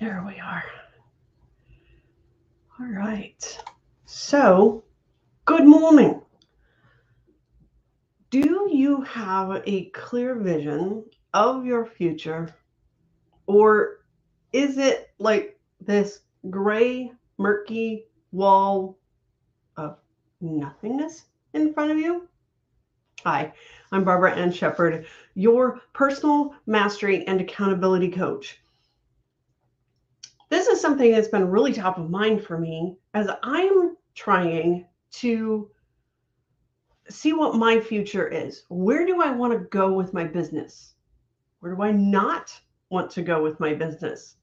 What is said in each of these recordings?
There we are. All right. So, good morning. Do you have a clear vision of your future, or is it like this gray, murky wall of nothingness in front of you? Hi, I'm Barbara Ann Shepherd, your personal mastery and accountability coach. This is something that's been really top of mind for me as I'm trying to see what my future is. Where do I want to go with my business? Where do I not want to go with my business?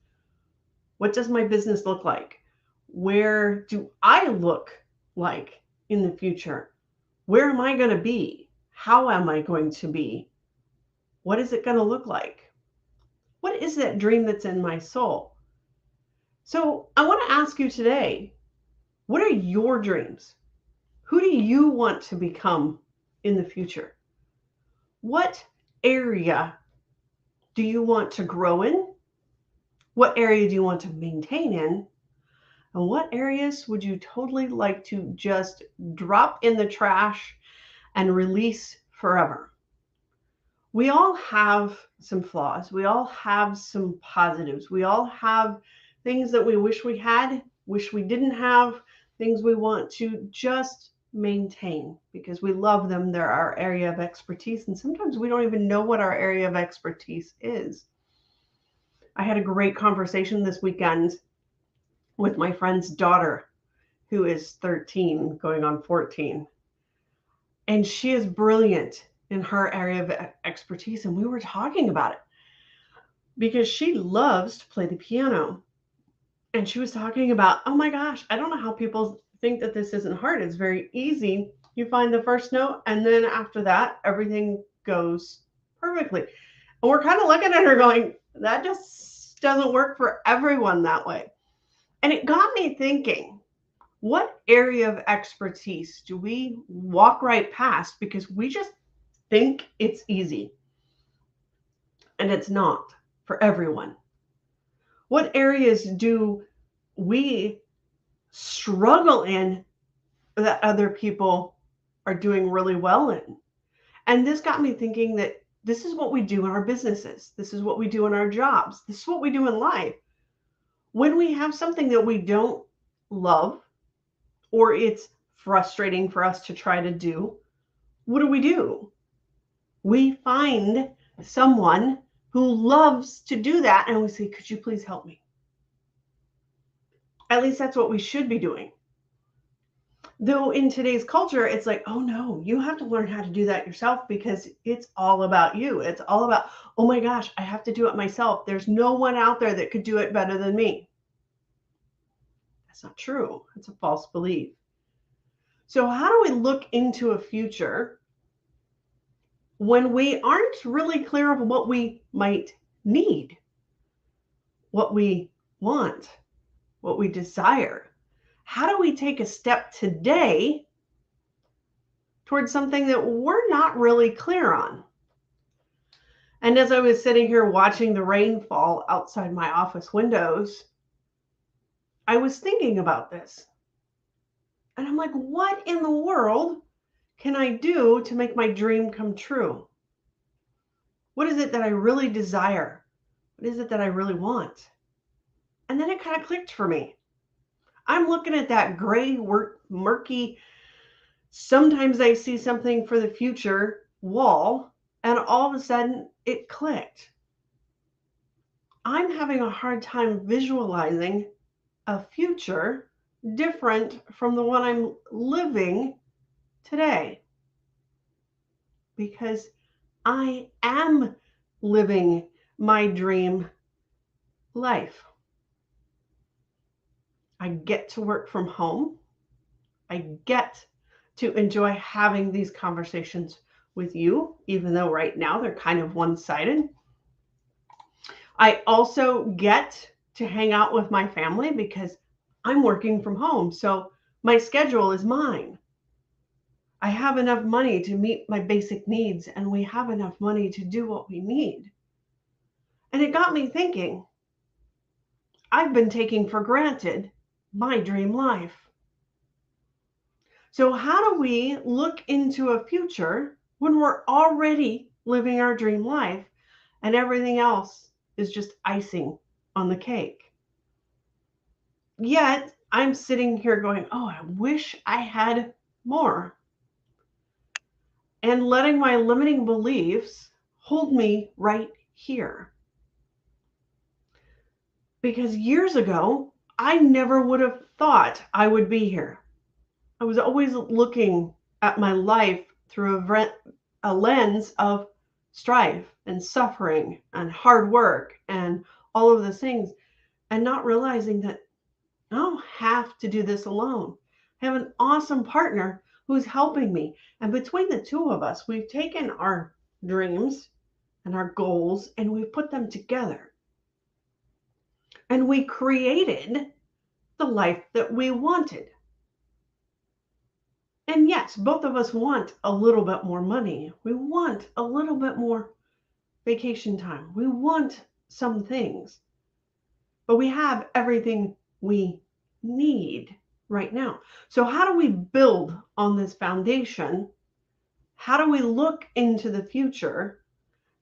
What does my business look like? Where do I look like in the future? Where am I going to be? How am I going to be? What is it going to look like? What is that dream that's in my soul? So I want to ask you today, what are your dreams? Who do you want to become in the future? What area do you want to grow in? What area do you want to maintain in? And what areas would you totally like to just drop in the trash and release forever? We all have some flaws. We all have some positives. We all have things that we wish we had, wish we didn't have, things we want to just maintain because we love them. They're our area of expertise. And sometimes we don't even know what our area of expertise is. I had a great conversation this weekend with my friend's daughter, who is 13, going on 14. And she is brilliant in her area of expertise. And we were talking about it because she loves to play the piano. And she was talking about, oh my gosh, I don't know how people think that this isn't hard. It's very easy. You find the first note, and then after that, everything goes perfectly. And we're kind of looking at her going, that just doesn't work for everyone that way. And it got me thinking, what area of expertise do we walk right past because we just think it's easy? And it's not for everyone. What areas do we struggle in that other people are doing really well in? And this got me thinking that this is what we do in our businesses. This is what we do in our jobs. This is what we do in life. When we have something that we don't love, or it's frustrating for us to try to do, what do? We find someone who loves to do that and we say, could you please help me? At least that's what we should be doing. Though in today's culture, it's like, oh no, you have to learn how to do that yourself because it's all about you. It's all about, oh my gosh, I have to do it myself. There's no one out there that could do it better than me. That's not true. It's a false belief. So how do we look into a future when we aren't really clear of what we might need, what we want, what we desire? How do we take a step today towards something that we're not really clear on? And as I was sitting here watching the rain fall outside my office windows, I was thinking about this. And I'm like, what in the world can I do to make my dream come true? What is it that I really desire? What is it that I really want? And then it kind of clicked for me. I'm looking at that gray, murky, sometimes I see something for the future wall, and all of a sudden it clicked. I'm having a hard time visualizing a future different from the one I'm living today because I am living my dream life. I get to work from home. I get to enjoy having these conversations with you, even though right now they're kind of one-sided. I also get to hang out with my family because I'm working from home. So my schedule is mine. I have enough money to meet my basic needs, and we have enough money to do what we need. And it got me thinking, I've been taking for granted my dream life. So how do we look into a future when we're already living our dream life and everything else is just icing on the cake? Yet I'm sitting here going, oh, I wish I had more. And letting my limiting beliefs hold me right here. Because years ago, I never would have thought I would be here. I was always looking at my life through a lens of strife and suffering and hard work and all of those things, and not realizing that I don't have to do this alone. I have an awesome partner who's helping me. And between the two of us, we've taken our dreams and our goals and we've put them together. And we created the life that we wanted. And yes, both of us want a little bit more money. We want a little bit more vacation time. We want some things. But we have everything we need right now. So how do we build on this foundation? How do we look into the future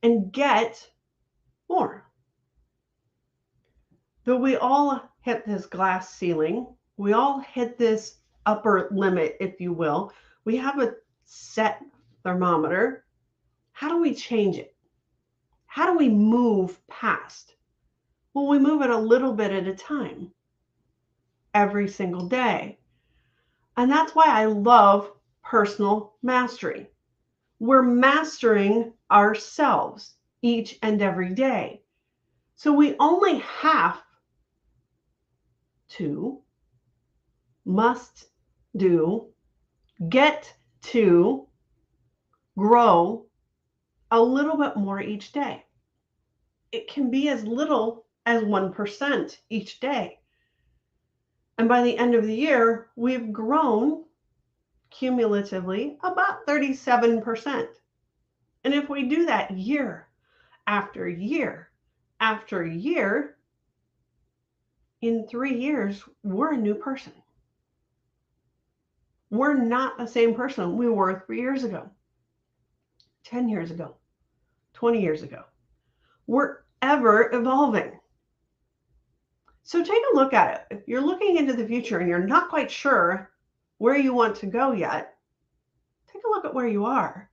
and get more? Though we all hit this glass ceiling, we all hit this upper limit, if you will. We have a set thermometer. How do we change it? How do we move past? Well, we move it a little bit at a time, every single day. And that's why I love personal mastery. We're mastering ourselves each and every day. So we only have to, must do, get to grow a little bit more each day. It can be as little as 1% each day. And by the end of the year, we've grown cumulatively about 37%. And if we do that year after year after year, in 3 years, we're a new person. We're not the same person we were 3 years ago, 10 years ago, 20 years ago. We're ever evolving. So take a look at it. If you're looking into the future and you're not quite sure where you want to go yet, take a look at where you are.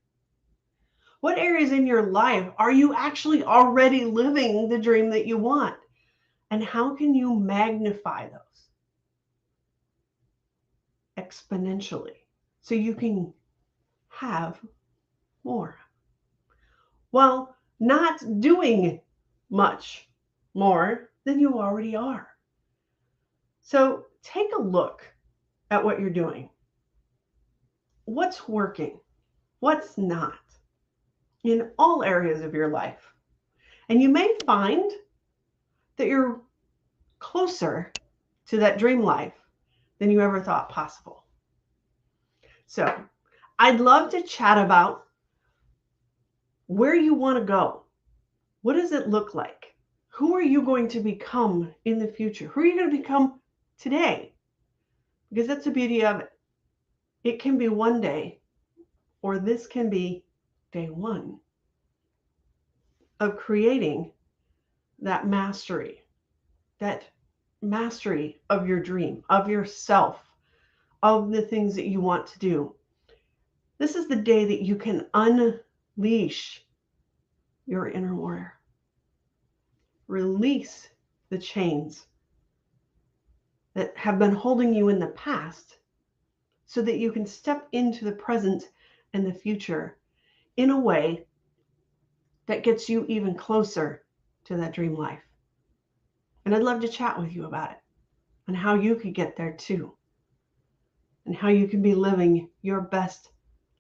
What areas in your life are you actually already living the dream that you want? And how can you magnify those exponentially so you can have more? Well, not doing much more than you already are. So take a look at what you're doing. What's working? What's not? In all areas of your life. And you may find that you're closer to that dream life than you ever thought possible. So I'd love to chat about where you want to go. What does it look like? Who are you going to become in the future? Who are you going to become today? Because that's the beauty of it. It can be one day, or this can be day one of creating that mastery of your dream, of yourself, of the things that you want to do. This is the day that you can unleash your inner warrior. Release the chains that have been holding you in the past so that you can step into the present and the future in a way that gets you even closer to that dream life. And I'd love to chat with you about it and how you could get there too, and how you can be living your best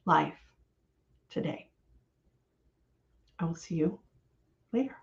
life today. I will see you later.